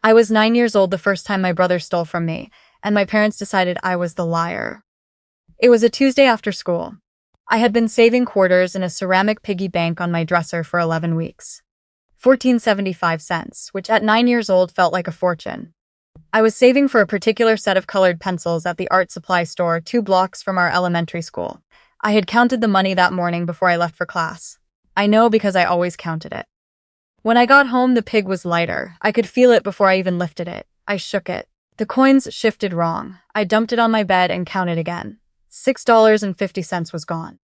I was 9 years old the first time my brother stole from me, and my parents decided I was the liar. It was a Tuesday after school. I had been saving quarters in a ceramic piggy bank on my dresser for 11 weeks. 14.75 cents, which at 9 years old felt like a fortune. I was saving for a particular set of colored pencils at the art supply store 2 blocks from our elementary school. I had counted the money that morning before I left for class. I know because I always counted it. When I got home, the pig was lighter. I could feel it before I even lifted it. I shook it. The coins shifted wrong. I dumped it on my bed and counted again. $6.50 was gone.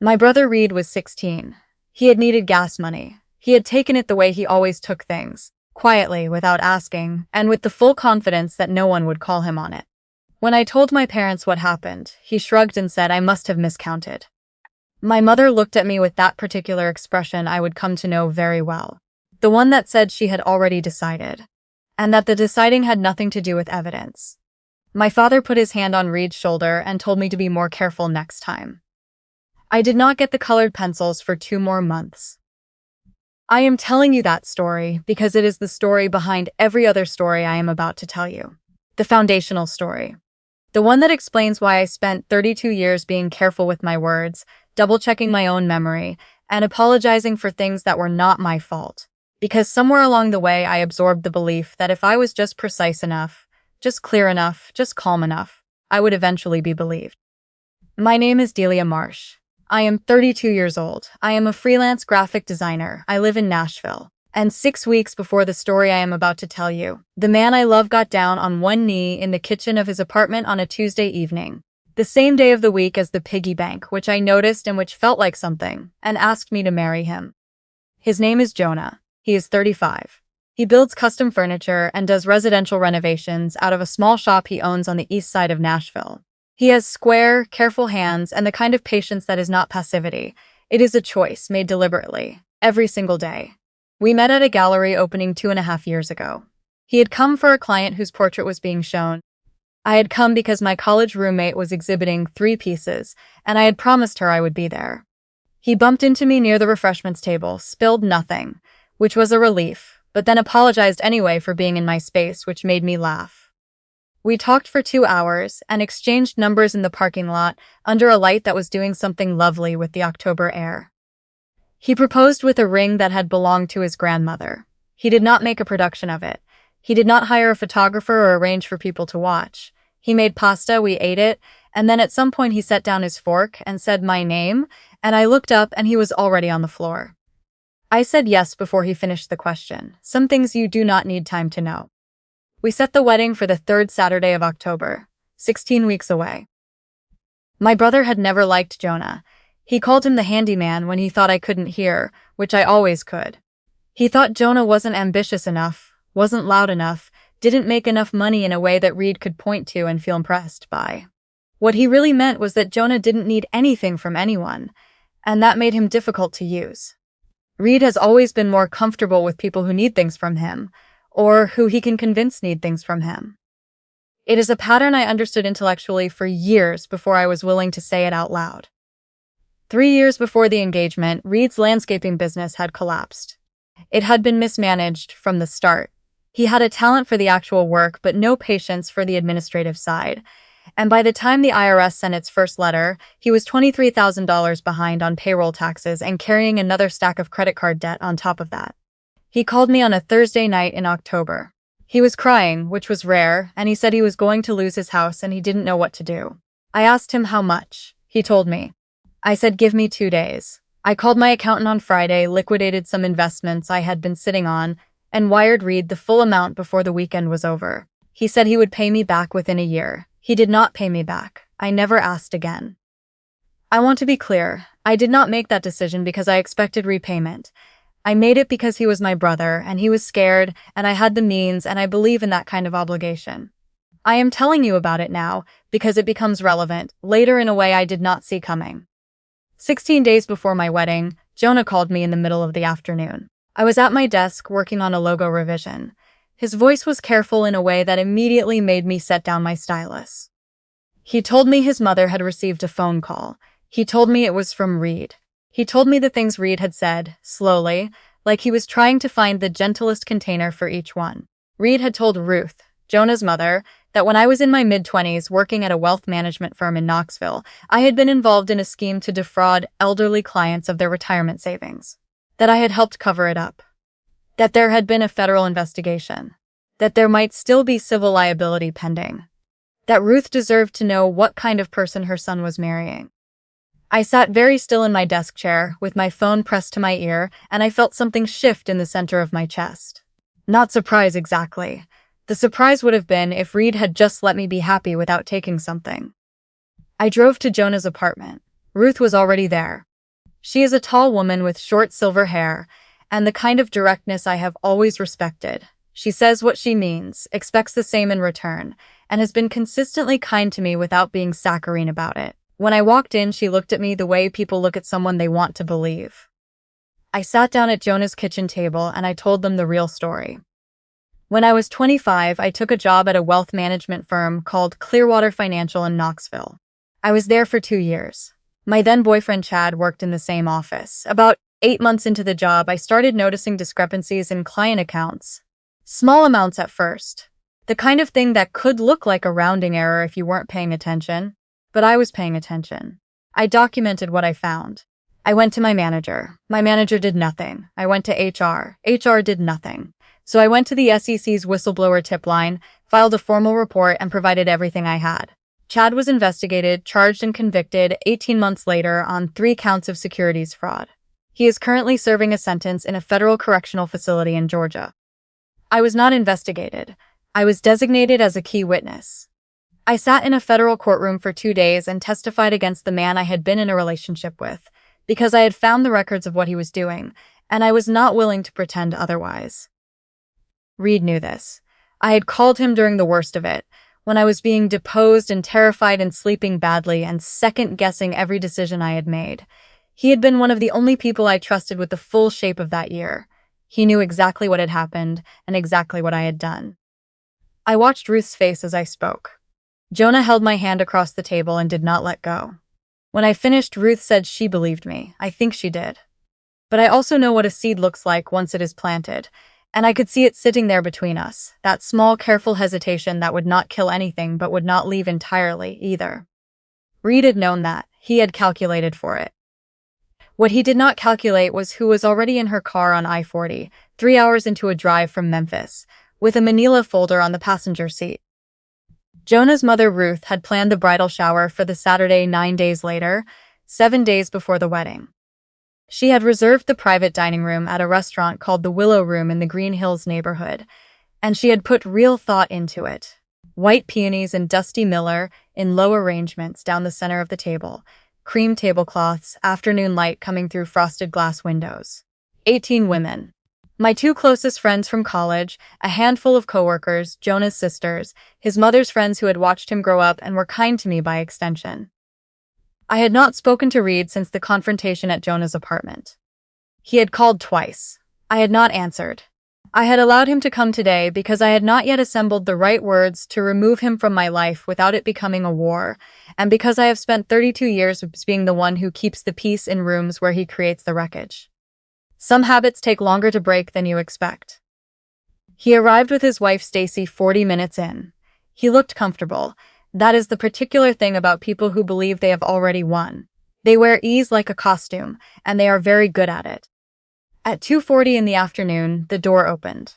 My brother Reed was 16. He had needed gas money. He had taken it the way he always took things, quietly, without asking, and with the full confidence that no one would call him on it. When I told my parents what happened, he shrugged and said I must have miscounted. My mother looked at me with that particular expression I would come to know very well. The one that said she had already decided, and that the deciding had nothing to do with evidence. My father put his hand on Reed's shoulder and told me to be more careful next time. I did not get the colored pencils for 2 more months. I am telling you that story because it is the story behind every other story I am about to tell you. The foundational story. The one that explains why I spent 32 years being careful with my words, double-checking my own memory, and apologizing for things that were not my fault. Because somewhere along the way I absorbed the belief that if I was just precise enough, just clear enough, just calm enough, I would eventually be believed. My name is Delia Marsh. I am 32 years old. I am a freelance graphic designer. I live in Nashville. And 6 weeks before the story I am about to tell you, the man I love got down on one knee in the kitchen of his apartment on a Tuesday evening, the same day of the week as the piggy bank, which I noticed and which felt like something, and asked me to marry him. His name is Jonah. He is 35. He builds custom furniture and does residential renovations out of a small shop he owns on the east side of Nashville. He has square, careful hands and the kind of patience that is not passivity. It is a choice made deliberately, every single day. We met at a gallery opening 2.5 years ago. He had come for a client whose portrait was being shown. I had come because my college roommate was exhibiting 3 pieces, and I had promised her I would be there. He bumped into me near the refreshments table, spilled nothing, which was a relief, but then apologized anyway for being in my space, which made me laugh. We talked for 2 hours and exchanged numbers in the parking lot under a light that was doing something lovely with the October air. He proposed with a ring that had belonged to his grandmother. He did not make a production of it. He did not hire a photographer or arrange for people to watch. He made pasta, we ate it, and then at some point he set down his fork and said my name, and I looked up and he was already on the floor. I said yes before he finished the question. Some things you do not need time to know. We set the wedding for the 3rd Saturday of October, 16 weeks away. My brother had never liked Jonah. He called him the handyman when he thought I couldn't hear, which I always could. He thought Jonah wasn't ambitious enough, wasn't loud enough, didn't make enough money in a way that Reed could point to and feel impressed by. What he really meant was that Jonah didn't need anything from anyone, and that made him difficult to use. Reed has always been more comfortable with people who need things from him, or who he can convince need things from him. It is a pattern I understood intellectually for years before I was willing to say it out loud. 3 years before the engagement, Reed's landscaping business had collapsed. It had been mismanaged from the start. He had a talent for the actual work, but no patience for the administrative side. And by the time the IRS sent its first letter, he was $23,000 behind on payroll taxes and carrying another stack of credit card debt on top of that. He called me on a Thursday night in October. He was crying, which was rare, and he said he was going to lose his house and he didn't know what to do. I asked him how much. He told me. I said, give me 2 days. I called my accountant on Friday, liquidated some investments I had been sitting on, and wired Reed the full amount before the weekend was over. He said he would pay me back within a year. He did not pay me back. I never asked again. I want to be clear. I did not make that decision because I expected repayment. I made it because he was my brother, and he was scared, and I had the means, and I believe in that kind of obligation. I am telling you about it now because it becomes relevant later in a way I did not see coming. 16 days before my wedding, Jonah called me in the middle of the afternoon. I was at my desk working on a logo revision. His voice was careful in a way that immediately made me set down my stylus. He told me his mother had received a phone call. He told me it was from Reed. He told me the things Reed had said, slowly, like he was trying to find the gentlest container for each one. Reed had told Ruth, Jonah's mother, that when I was in my mid-20s working at a wealth management firm in Knoxville, I had been involved in a scheme to defraud elderly clients of their retirement savings. That I had helped cover it up. That there had been a federal investigation. That there might still be civil liability pending. That Ruth deserved to know what kind of person her son was marrying. I sat very still in my desk chair, with my phone pressed to my ear, and I felt something shift in the center of my chest. Not surprise exactly. The surprise would have been if Reed had just let me be happy without taking something. I drove to Jonah's apartment. Ruth was already there. She is a tall woman with short silver hair, and the kind of directness I have always respected. She says what she means, expects the same in return, and has been consistently kind to me without being saccharine about it. When I walked in, she looked at me the way people look at someone they want to believe. I sat down at Jonah's kitchen table and I told them the real story. When I was 25, I took a job at a wealth management firm called Clearwater Financial in Knoxville. I was there for 2 years. My then-boyfriend Chad worked in the same office. About 8 months into the job, I started noticing discrepancies in client accounts. Small amounts at first. The kind of thing that could look like a rounding error if you weren't paying attention. But I was paying attention. I documented what I found. I went to my manager. My manager did nothing. I went to HR. HR did nothing. So I went to the SEC's whistleblower tip line, filed a formal report, and provided everything I had. Chad was investigated, charged, and convicted 18 months later on 3 counts of securities fraud. He is currently serving a sentence in a federal correctional facility in Georgia. I was not investigated. I was designated as a key witness. I sat in a federal courtroom for 2 days and testified against the man I had been in a relationship with, because I had found the records of what he was doing, and I was not willing to pretend otherwise. Reed knew this. I had called him during the worst of it, when I was being deposed and terrified and sleeping badly and second-guessing every decision I had made. He had been one of the only people I trusted with the full shape of that year. He knew exactly what had happened and exactly what I had done. I watched Ruth's face as I spoke. Jonah held my hand across the table and did not let go. When I finished, Ruth said she believed me. I think she did. But I also know what a seed looks like once it is planted, and I could see it sitting there between us, that small, careful hesitation that would not kill anything but would not leave entirely, either. Reed had known that. He had calculated for it. What he did not calculate was who was already in her car on I-40, 3 hours into a drive from Memphis, with a manila folder on the passenger seat. Jonah's mother, Ruth, had planned the bridal shower for the Saturday 9 days later, 7 days before the wedding. She had reserved the private dining room at a restaurant called the Willow Room in the Green Hills neighborhood, and she had put real thought into it. White peonies and dusty miller in low arrangements down the center of the table, cream tablecloths, afternoon light coming through frosted glass windows. 18 women. My 2 closest friends from college, a handful of coworkers, Jonah's sisters, his mother's friends who had watched him grow up and were kind to me by extension. I had not spoken to Reed since the confrontation at Jonah's apartment. He had called twice. I had not answered. I had allowed him to come today because I had not yet assembled the right words to remove him from my life without it becoming a war, and because I have spent 32 years being the one who keeps the peace in rooms where he creates the wreckage. Some habits take longer to break than you expect. He arrived with his wife Stacy 40 minutes in. He looked comfortable. That is the particular thing about people who believe they have already won. They wear ease like a costume, and they are very good at it. At 2:40 in the afternoon, the door opened.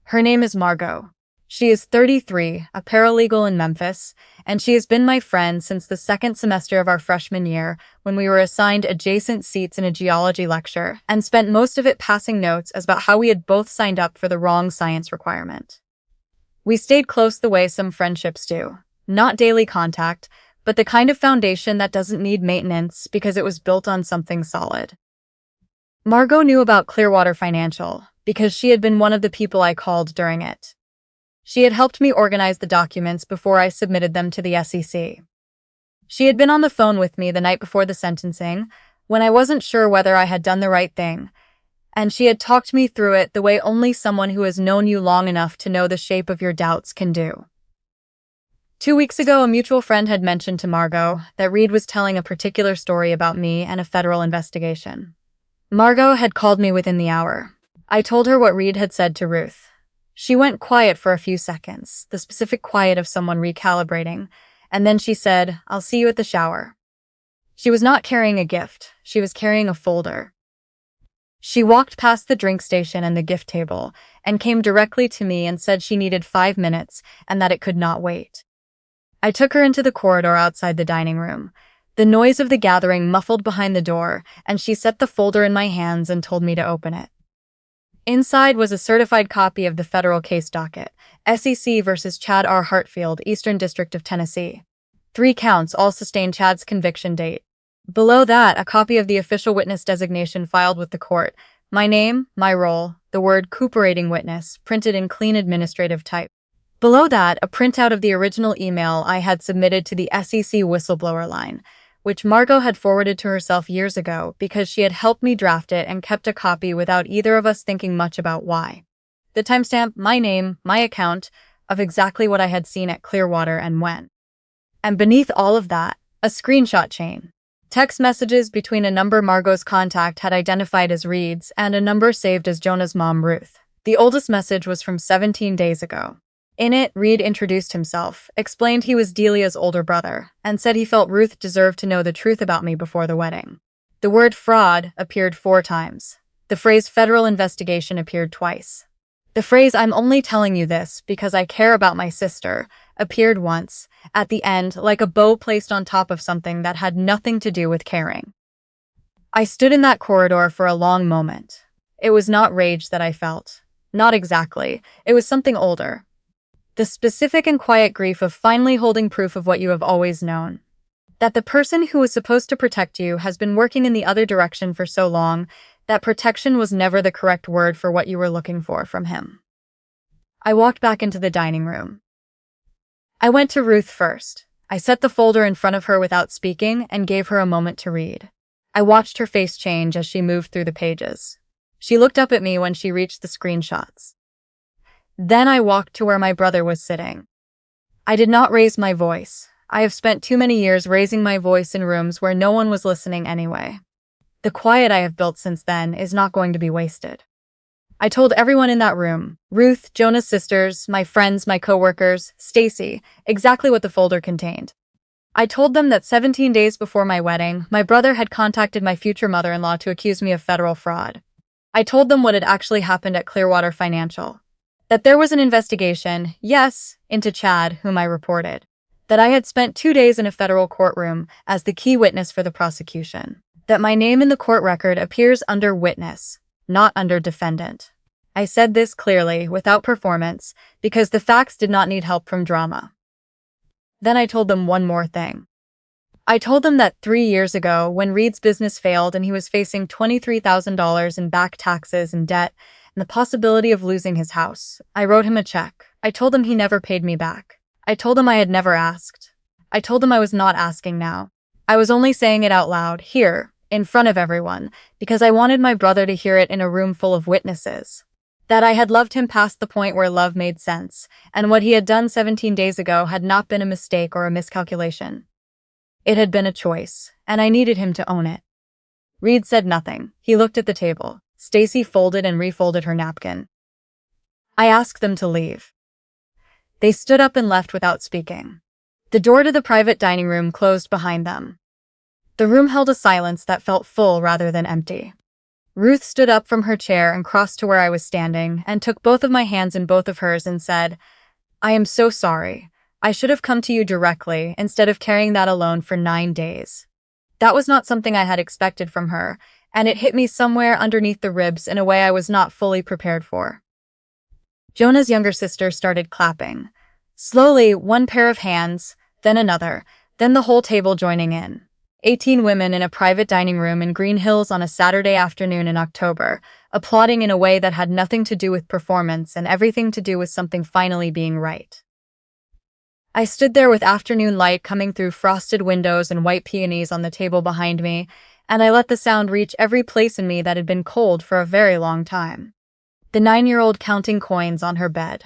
Her name is Margot. She is 33, a paralegal in Memphis, and she has been my friend since the 2nd semester of our freshman year when we were assigned adjacent seats in a geology lecture and spent most of it passing notes about how we had both signed up for the wrong science requirement. We stayed close the way some friendships do. Not daily contact, but the kind of foundation that doesn't need maintenance because it was built on something solid. Margot knew about Clearwater Financial because she had been one of the people I called during it. She had helped me organize the documents before I submitted them to the SEC. She had been on the phone with me the night before the sentencing, when I wasn't sure whether I had done the right thing, and she had talked me through it the way only someone who has known you long enough to know the shape of your doubts can do. 2 weeks ago, a mutual friend had mentioned to Margot that Reed was telling a particular story about me and a federal investigation. Margot had called me within the hour. I told her what Reed had said to Ruth. She went quiet for a few seconds, the specific quiet of someone recalibrating, and then she said, "I'll see you at the shower." She was not carrying a gift, she was carrying a folder. She walked past the drink station and the gift table, and came directly to me and said she needed 5 minutes and that it could not wait. I took her into the corridor outside the dining room. The noise of the gathering muffled behind the door, and she set the folder in my hands and told me to open it. Inside was a certified copy of the federal case docket, SEC versus Chad R. Hartfield, Eastern District of Tennessee. 3 counts all sustained Chad's conviction date. Below that, a copy of the official witness designation filed with the court. My name, my role, the word cooperating witness, printed in clean administrative type. Below that, a printout of the original email I had submitted to the SEC whistleblower line, which Margot had forwarded to herself years ago because she had helped me draft it and kept a copy without either of us thinking much about why. The timestamp, my name, my account, of exactly what I had seen at Clearwater and when. And beneath all of that, a screenshot chain. Text messages between a number Margot's contact had identified as Reed's and a number saved as Jonah's mom, Ruth. The oldest message was from 17 days ago. In it, Reed introduced himself, explained he was Delia's older brother, and said he felt Ruth deserved to know the truth about me before the wedding. The word fraud appeared 4 times. The phrase federal investigation appeared twice. The phrase "I'm only telling you this because I care about my sister" appeared once, at the end, like a bow placed on top of something that had nothing to do with caring. I stood in that corridor for a long moment. It was not rage that I felt. Not exactly. It was something older. The specific and quiet grief of finally holding proof of what you have always known. That the person who was supposed to protect you has been working in the other direction for so long that protection was never the correct word for what you were looking for from him. I walked back into the dining room. I went to Ruth first. I set the folder in front of her without speaking and gave her a moment to read. I watched her face change as she moved through the pages. She looked up at me when she reached the screenshots. Then I walked to where my brother was sitting. I did not raise my voice. I have spent too many years raising my voice in rooms where no one was listening anyway. The quiet I have built since then is not going to be wasted. I told everyone in that room, Ruth, Jonah's sisters, my friends, my coworkers, Stacy, exactly what the folder contained. I told them that 17 days before my wedding, my brother had contacted my future mother-in-law to accuse me of federal fraud. I told them what had actually happened at Clearwater Financial. That there was an investigation, yes, into Chad, whom I reported. That I had spent 2 days in a federal courtroom as the key witness for the prosecution. That my name in the court record appears under witness, not under defendant. I said this clearly, without performance, because the facts did not need help from drama. Then I told them one more thing. I told them that 3 years ago, when Reed's business failed and he was facing $23,000 in back taxes and debt, and the possibility of losing his house, I wrote him a check. I told him he never paid me back. I told him I had never asked. I told him I was not asking now. I was only saying it out loud, here, in front of everyone, because I wanted my brother to hear it in a room full of witnesses. That I had loved him past the point where love made sense, and what he had done 17 days ago had not been a mistake or a miscalculation. It had been a choice, and I needed him to own it. Reed said nothing. He looked at the table. Stacy folded and refolded her napkin. I asked them to leave. They stood up and left without speaking. The door to the private dining room closed behind them. The room held a silence that felt full rather than empty. Ruth stood up from her chair and crossed to where I was standing and took both of my hands in both of hers and said, "I am so sorry. I should have come to you directly instead of carrying that alone for 9 days." That was not something I had expected from her, and it hit me somewhere underneath the ribs in a way I was not fully prepared for. Jonah's younger sister started clapping. Slowly, one pair of hands, then another, then the whole table joining in. 18 women in a private dining room in Green Hills on a Saturday afternoon in October, applauding in a way that had nothing to do with performance and everything to do with something finally being right. I stood there with afternoon light coming through frosted windows and white peonies on the table behind me, and I let the sound reach every place in me that had been cold for a very long time. The 9-year-old counting coins on her bed.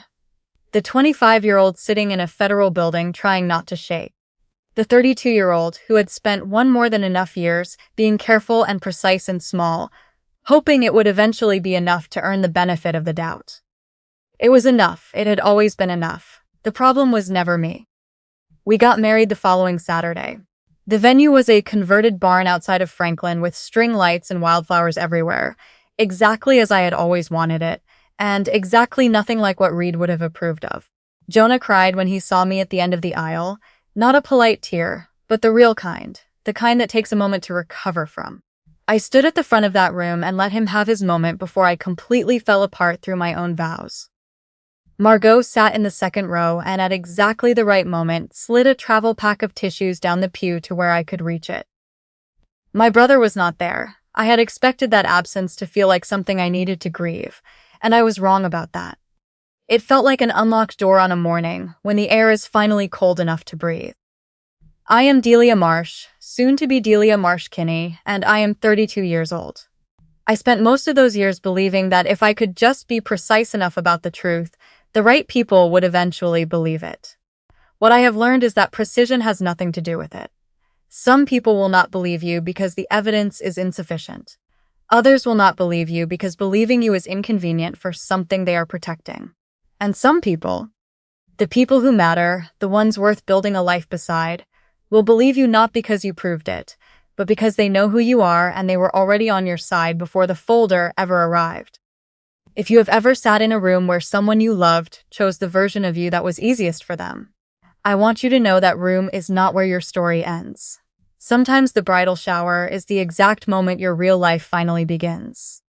The 25-year-old sitting in a federal building trying not to shake. The 32-year-old who had spent one more than enough years being careful and precise and small, hoping it would eventually be enough to earn the benefit of the doubt. It was enough. It had always been enough. The problem was never me. We got married the following Saturday. The venue was a converted barn outside of Franklin with string lights and wildflowers everywhere, exactly as I had always wanted it, and exactly nothing like what Reed would have approved of. Jonah cried when he saw me at the end of the aisle, not a polite tear, but the real kind, the kind that takes a moment to recover from. I stood at the front of that room and let him have his moment before I completely fell apart through my own vows. Margot sat in the second row and at exactly the right moment slid a travel pack of tissues down the pew to where I could reach it. My brother was not there. I had expected that absence to feel like something I needed to grieve, and I was wrong about that. It felt like an unlocked door on a morning when the air is finally cold enough to breathe. I am Delia Marsh, soon to be Delia Marsh Kinney, and I am 32 years old. I spent most of those years believing that if I could just be precise enough about the truth, the right people would eventually believe it. What I have learned is that precision has nothing to do with it. Some people will not believe you because the evidence is insufficient. Others will not believe you because believing you is inconvenient for something they are protecting. And some people, the people who matter, the ones worth building a life beside, will believe you not because you proved it, but because they know who you are and they were already on your side before the folder ever arrived. If you have ever sat in a room where someone you loved chose the version of you that was easiest for them, I want you to know that room is not where your story ends. Sometimes the bridal shower is the exact moment your real life finally begins.